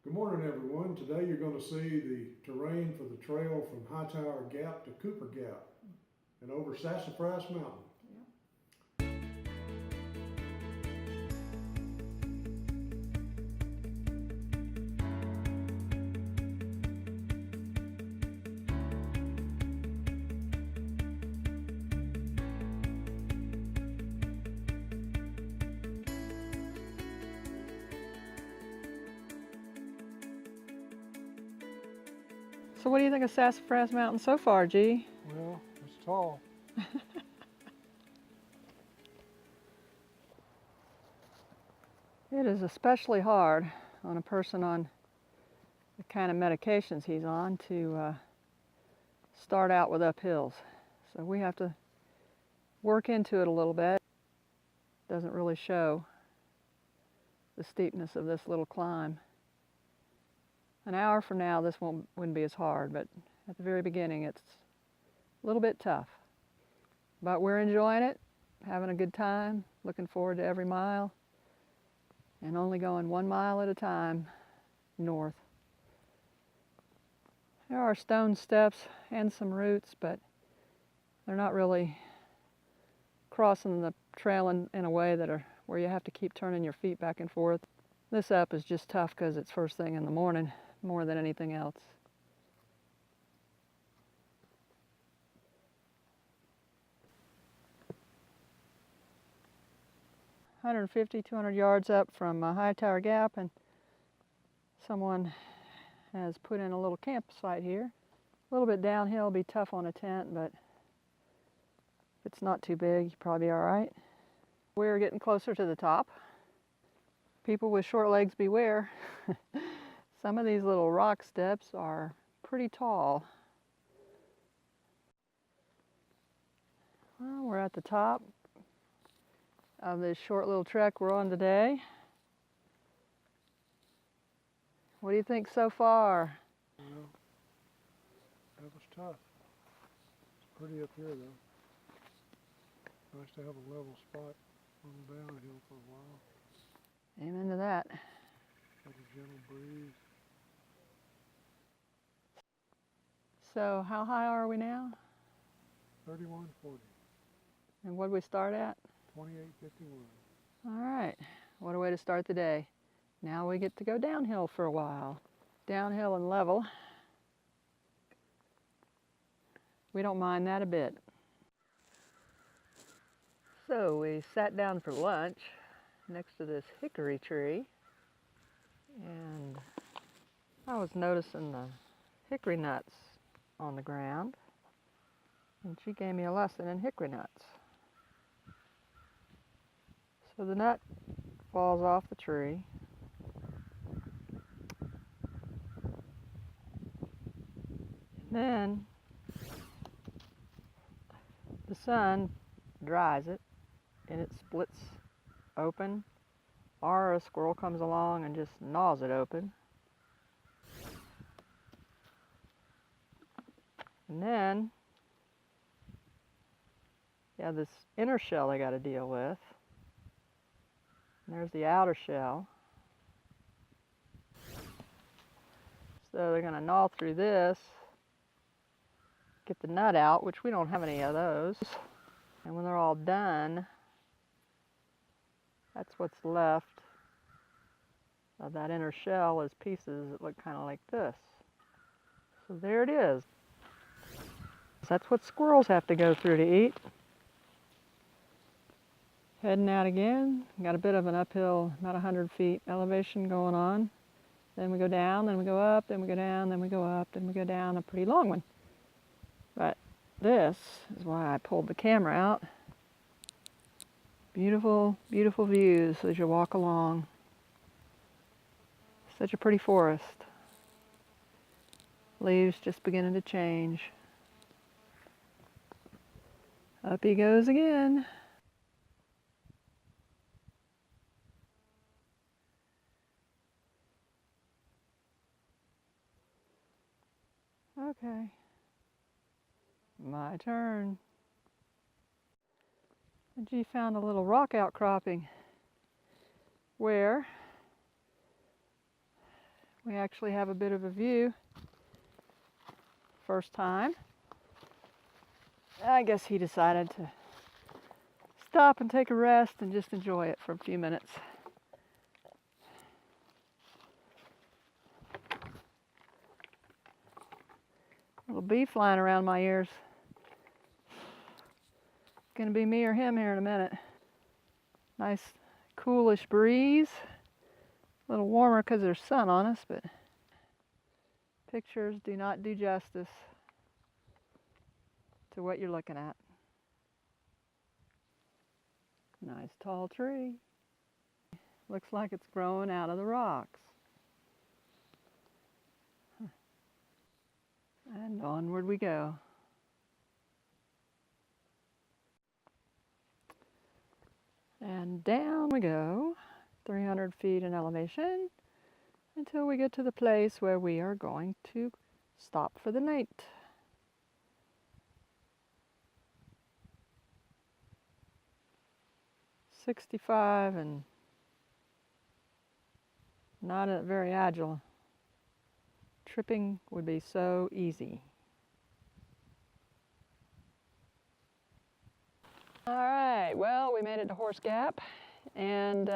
Good morning, everyone. Today you're going to see the terrain for the trail from Hightower Gap to Cooper Gap and over Sassafras Mountain. So what do you think of Sassafras Mountain so far, G? Well, it's tall. It is especially hard on a person on the kind of medications he's on to start out with uphills. So we have to work into it a little bit. Doesn't really show the steepness of this little climb. An hour from now this wouldn't be as hard, but at the very beginning it's a little bit tough. But we're enjoying it, having a good time, looking forward to every mile, and only going 1 mile at a time north. There are stone steps and some roots, but they're not really crossing the trail in a way where you have to keep turning your feet back and forth. This up is just tough because it's first thing in the morning more than anything else. (150, 200 yards up from Hightower Gap, and someone has put in a little campsite here. A little bit downhill, be tough on a tent, but if it's not too big, you'll probably be all right. We're getting closer to the top. People with short legs beware. Some of these little rock steps are pretty tall. Well, we're at the top of this short little trek we're on today. What do you think so far? Well, that was tough. It's pretty up here though. Nice to have a level spot on the downhill for a while. Amen to that. Got a gentle breeze. So how high are we now? 3140. And what did we start at? 2851. All right, what a way to start the day. Now we get to go downhill for a while. Downhill and level. We don't mind that a bit. So we sat down for lunch next to this hickory tree, and I was noticing the hickory nuts on the ground, and she gave me a lesson in hickory nuts. So the nut falls off the tree, and then the sun dries it and it splits open, or a squirrel comes along and just gnaws it open. And then you have this inner shell they got to deal with. And there's the outer shell. So they're going to gnaw through this, get the nut out, which we don't have any of those. And when they're all done, that's what's left of that inner shell is pieces that look kind of like this. So there it is. So that's what squirrels have to go through to eat. Heading out again. Got a bit of an uphill, about 100 feet elevation going on. Then we go down, then we go up, then we go down, then we go up, then we go down, a pretty long one. But this is why I pulled the camera out. Beautiful, beautiful views as you walk along. Such a pretty forest. Leaves just beginning to change. Up he goes again. Okay, my turn. And G found a little rock outcropping where We actually have a bit of a view. First time. I guess he decided to stop and take a rest and just enjoy it for a few minutes. Little bee flying around my ears. Gonna be me or him here in a minute. Nice coolish breeze. A little warmer because there's sun on us, but pictures do not do justice to what you're looking at. Nice tall tree. Looks like it's growing out of the rocks. And onward we go. And down we go, 300 feet in elevation, until we get to the place where we are going to stop for the night. "65 and not very agile. Tripping would be so easy." All right, well, we made it to Horse Gap, and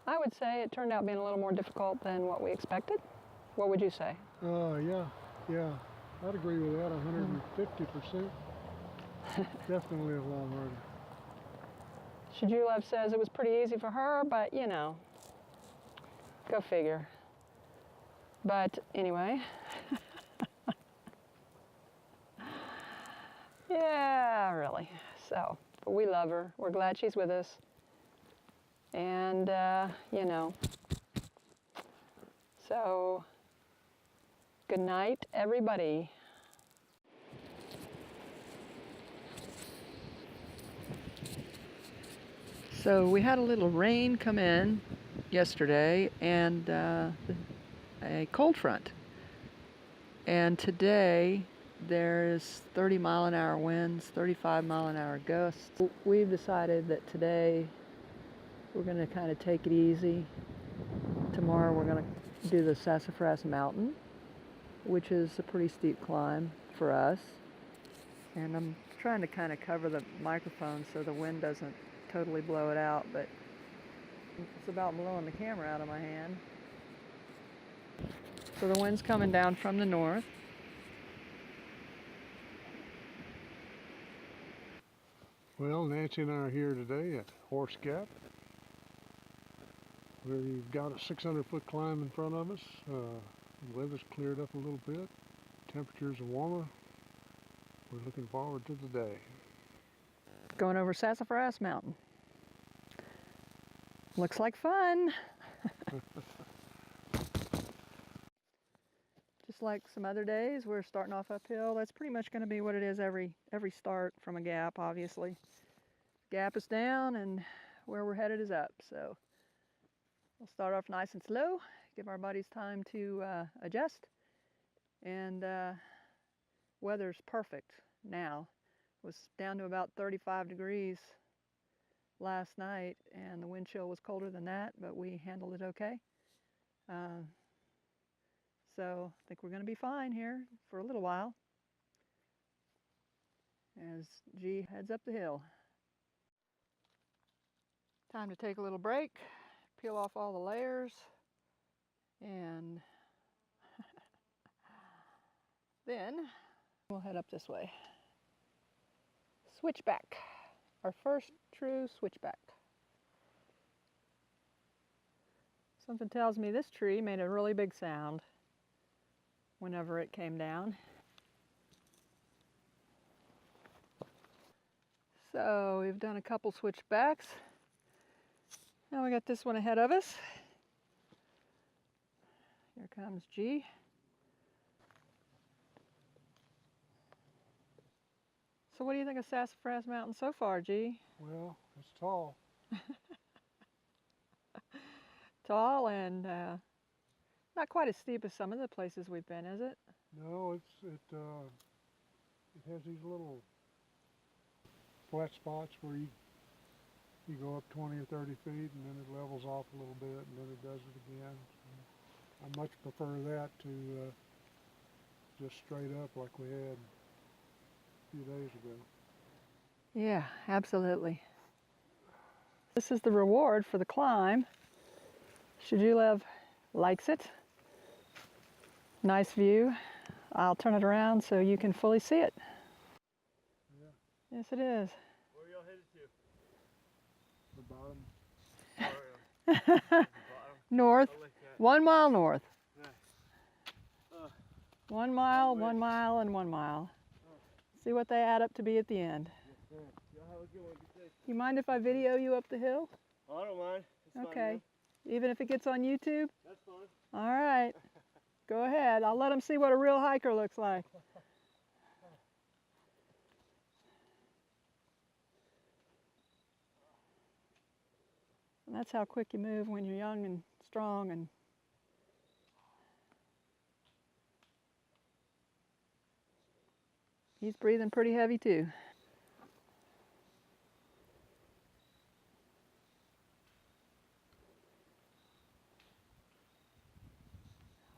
I would say it turned out being a little more difficult than what we expected. What would you say? Yeah, I'd agree with that, 150%. Definitely a lot harder. Shadulov says it was pretty easy for her, but you know, go figure. But anyway, yeah, really. So, but we love her. We're glad she's with us. And, you know, so good night, everybody. So we had a little rain come in yesterday and a cold front. And today there's 30-mile-an-hour winds, 35-mile-an-hour gusts. We've decided that today we're going to kind of take it easy. Tomorrow we're going to do the Sassafras Mountain, which is a pretty steep climb for us. And I'm trying to kind of cover the microphone so the wind doesn't totally blow it out, but it's about blowing the camera out of my hand. So the wind's coming down from the north. Well, Nancy and I are here today at Horse Gap. We've got a 600-foot climb in front of us. The weather's cleared up a little bit. Temperatures are warmer. We're looking forward to the day. Going over Sassafras Mountain. Looks like fun. Just like some other days, we're starting off uphill. That's pretty much going to be what it is every start from a gap, obviously. Gap is down and where we're headed is up. So we'll start off nice and slow, give our bodies time to adjust. And weather's perfect now. It was down to about 35 degrees last night, and the wind chill was colder than that, but we handled it okay. So I think we're going to be fine here for a little while as G heads up the hill. Time to take a little break, peel off all the layers, and then we'll head up this way. Switchback, our first true switchback. Something tells me this tree made a really big sound whenever it came down. So we've done a couple switchbacks. Now we got this one ahead of us. Here comes G. So what do you think of Sassafras Mountain so far, G? Well, it's tall. Tall and not quite as steep as some of the places we've been, is it? No, it has these little flat spots where you go up 20 or 30 feet and then it levels off a little bit and then it does it again. I much prefer that to just straight up like we had a few days ago. Yeah, absolutely. This is the reward for the climb. Shajulev likes it. Nice view. I'll turn it around so you can fully see it. Yeah. Yes, it is. Where are y'all headed to? The bottom. North, I like that. 1 mile north. Nice. 1 mile, 1 mile, and 1 mile. See what they add up to be at the end. Y'all have a good one. Be safe. You mind if I video you up the hill? Oh, I don't mind. It's fine, Okay. man. Even if it gets on YouTube? That's fine. All right. Go ahead. I'll let them see what a real hiker looks like. And that's how quick you move when you're young and strong. And he's breathing pretty heavy too.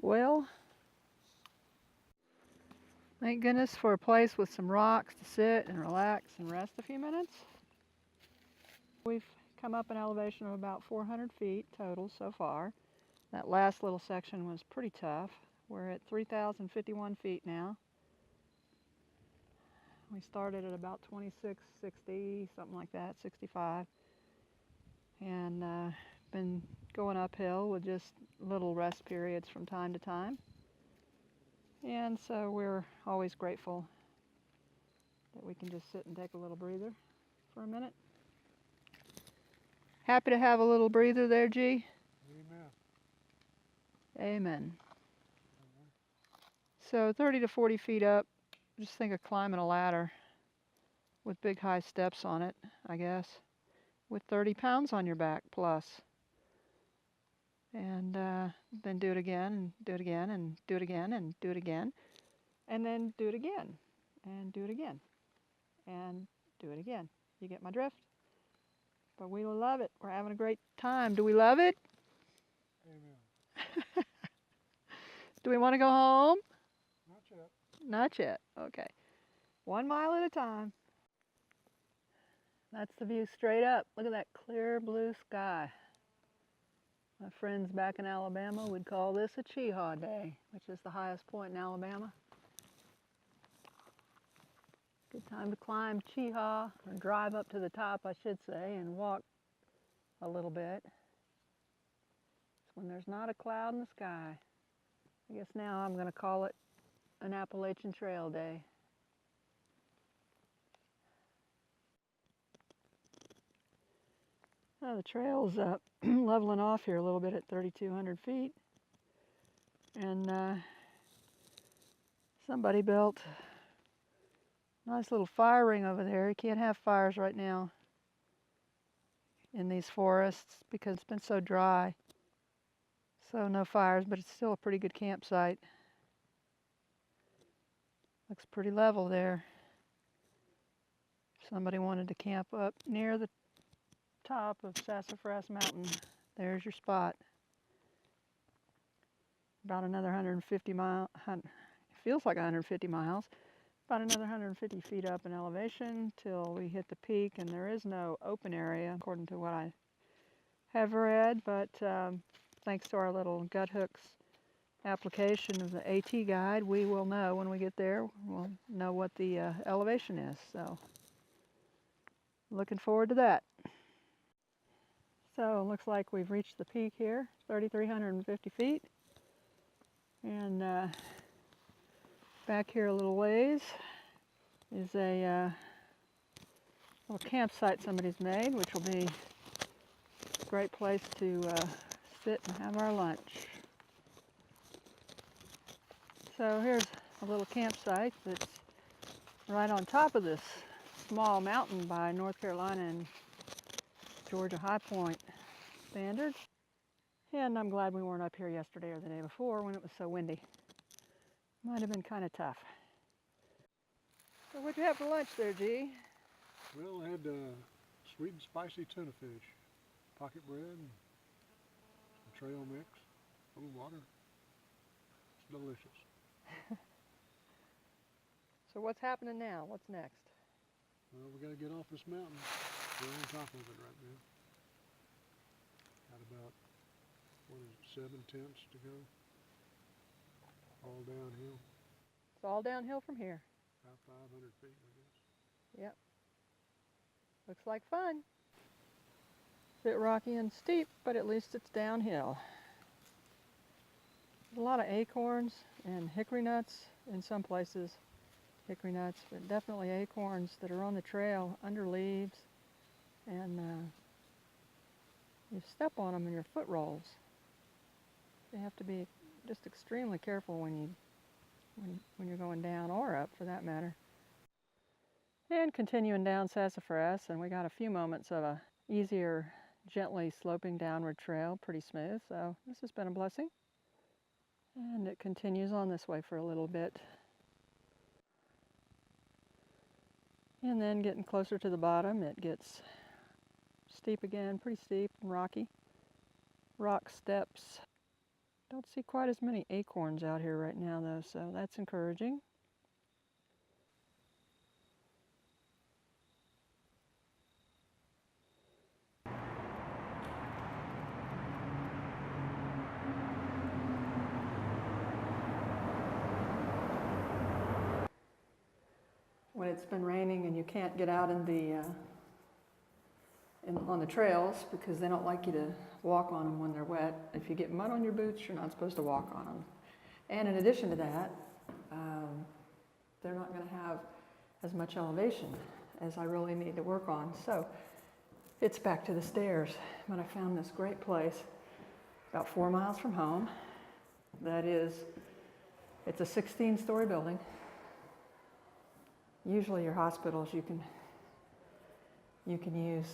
Well, thank goodness for a place with some rocks to sit and relax and rest a few minutes. We've come up an elevation of about 400 feet total so far. That last little section was pretty tough. We're at 3,051 feet now. We started at about 2660, something like that, 65. And been going uphill with just little rest periods from time to time. And so we're always grateful that we can just sit and take a little breather for a minute. Happy to have a little breather there, G? Amen. Amen. So 30 to 40 feet up, just think of climbing a ladder with big high steps on it, I guess, with 30 pounds on your back plus. And then do it again, and do it again, and do it again, and do it again, and then do it again, and do it again, and do it again. You get my drift? But we love it. We're having a great time. Do we love it? Amen. Do we want to go home? Not yet. Not yet. Okay. 1 mile at a time. That's the view straight up. Look at that clear blue sky. My friends back in Alabama would call this a Cheehaw Day, which is the highest point in Alabama. Good time to climb Cheehaw, or drive up to the top, I should say, and walk a little bit. It's when there's not a cloud in the sky. I guess now I'm going to call it an Appalachian Trail Day. Oh, the trail's leveling off here a little bit at 3,200 feet. And somebody built a nice little fire ring over there. You can't have fires right now in these forests because it's been so dry. So no fires, but it's still a pretty good campsite. Looks pretty level there. Somebody wanted to camp up near the top of Sassafras Mountain. There's your spot. About another 150 miles, feels like 150 miles, about another 150 feet up in elevation till we hit the peak, and there is no open area according to what I have read, but thanks to our little gut hooks application of the AT guide, we will know when we get there. We'll know what the elevation is, so looking forward to that. So it looks like we've reached the peak here, 3,350 feet. And back here a little ways is a little campsite somebody's made, which will be a great place to sit and have our lunch. So here's a little campsite that's right on top of this small mountain by North Carolina and Georgia High Point standards. And I'm glad we weren't up here yesterday or the day before when it was so windy. Might have been kind of tough. So what'd you have for lunch there, G? Well, I had sweet and spicy tuna fish, pocket bread, and some trail mix, a little water. delicious. So what's happening now? What's next? Well, we got to get off this mountain. We're on top of it right now. Got about, 7 tenths to go. All downhill, It's all downhill from here. about 500 feet, I guess. Yep. Looks like fun. Bit rocky and steep, but at least it's downhill. There's a lot of acorns and hickory nuts in some places. Hickory nuts, but definitely acorns that are on the trail under leaves, and you step on them and your foot rolls. You have to be just extremely careful when you're going down or up, for that matter. And continuing down Sassafras, and we got a few moments of a easier, gently sloping downward trail, pretty smooth. So this has been a blessing, and it continues on this way for a little bit. And then getting closer to the bottom, it gets steep again, pretty steep and rocky. Rock steps. Don't see quite as many acorns out here right now though, so that's encouraging. When it's been raining and you can't get out in on the trails because they don't like you to walk on them when they're wet. If you get mud on your boots, you're not supposed to walk on them. And in addition to that, they're not going to have as much elevation as I really need to work on. So it's back to the stairs. But I found this great place about 4 miles from home. It's a 16-story building. Usually your hospitals you can use,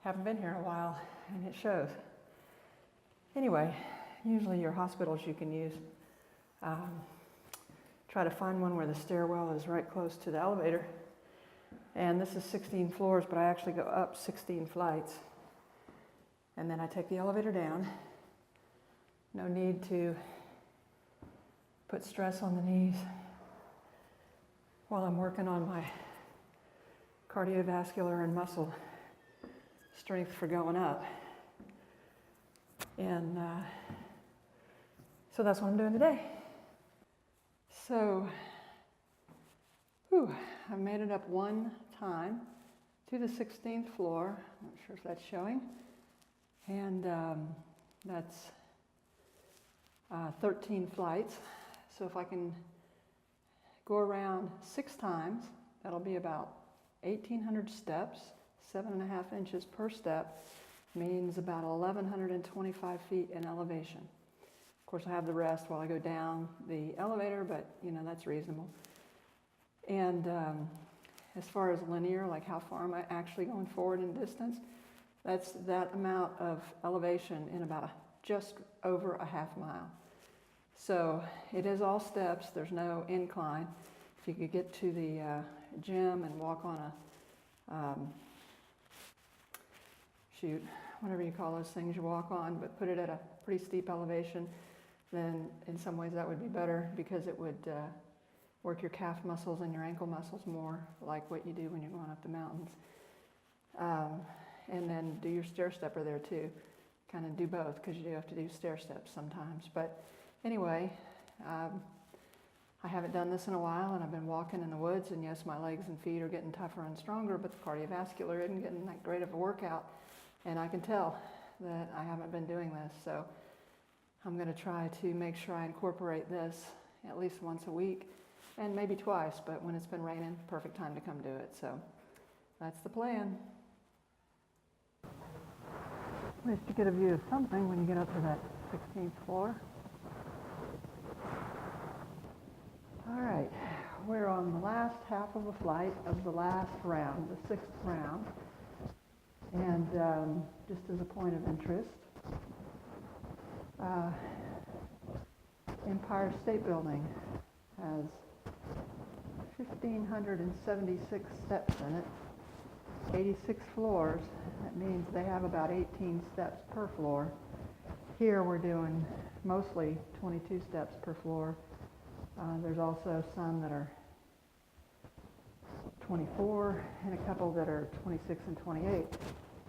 haven't been here in a while and it shows. Anyway, usually your hospitals you can use, try to find one where the stairwell is right close to the elevator. And this is 16 floors, but I actually go up 16 flights. And then I take the elevator down. No need to put stress on the knees while I'm working on my cardiovascular and muscle strength for going up. And so that's what I'm doing today. So, I've made it up one time to the 16th floor. Not sure if that's showing. And that's 13 flights. So if I can go around 6 times, that'll be about 1,800 steps, 7.5 inches per step, means about 1,125 feet in elevation. Of course, I have the rest while I go down the elevator, but that's reasonable. And as far as linear, like how far am I actually going forward in distance, that's that amount of elevation in about just over a half mile. So it is all steps, there's no incline. If you could get to the gym and walk on a, whatever you call those things you walk on, but put it at a pretty steep elevation, then in some ways that would be better because it would work your calf muscles and your ankle muscles more like what you do when you're going up the mountains. And then do your stair stepper there too. Kind of do both because you do have to do stair steps sometimes. But anyway, I haven't done this in a while and I've been walking in the woods, and yes, my legs and feet are getting tougher and stronger, but the cardiovascular isn't getting that great of a workout, and I can tell that I haven't been doing this. So I'm going to try to make sure I incorporate this at least once a week and maybe twice, but when it's been raining, perfect time to come do it. So that's the plan. At least you get a view of something when you get up to that 16th floor. All right, we're on the last half of a flight of the last round, the 6th round. And just as a point of interest, Empire State Building has 1,576 steps in it, 86 floors. That means they have about 18 steps per floor. Here we're doing mostly 22 steps per floor. There's also some that are 24 and a couple that are 26 and 28.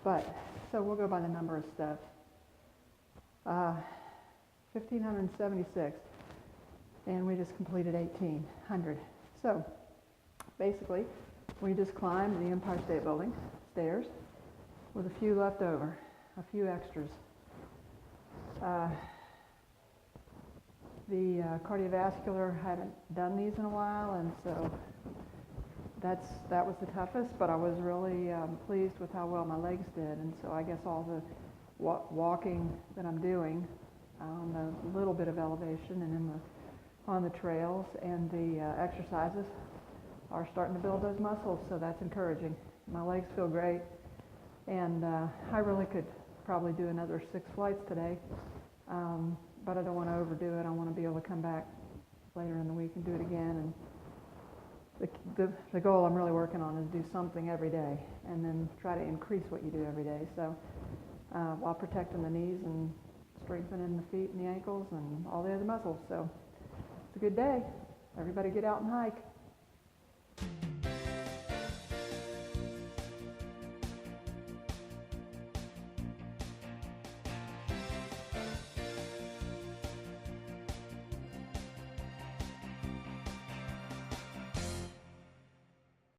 But, so we'll go by the number of steps. 1,576, and we just completed 1,800. So, basically, we just climbed the Empire State Building stairs with a few left over, a few extras. The cardiovascular, haven't done these in a while, and so that was the toughest, but I was really pleased with how well my legs did, and so I guess all the walking that I'm doing on the little bit of elevation and on the trails and the exercises are starting to build those muscles, so that's encouraging. My legs feel great, and I really could probably do another 6 flights today, but I don't want to overdo it. I want to be able to come back later in the week and do it again. And the goal I'm really working on is do something every day and then try to increase what you do every day. So while protecting the knees and strengthening the feet and the ankles and all the other muscles. So it's a good day. Everybody get out and hike.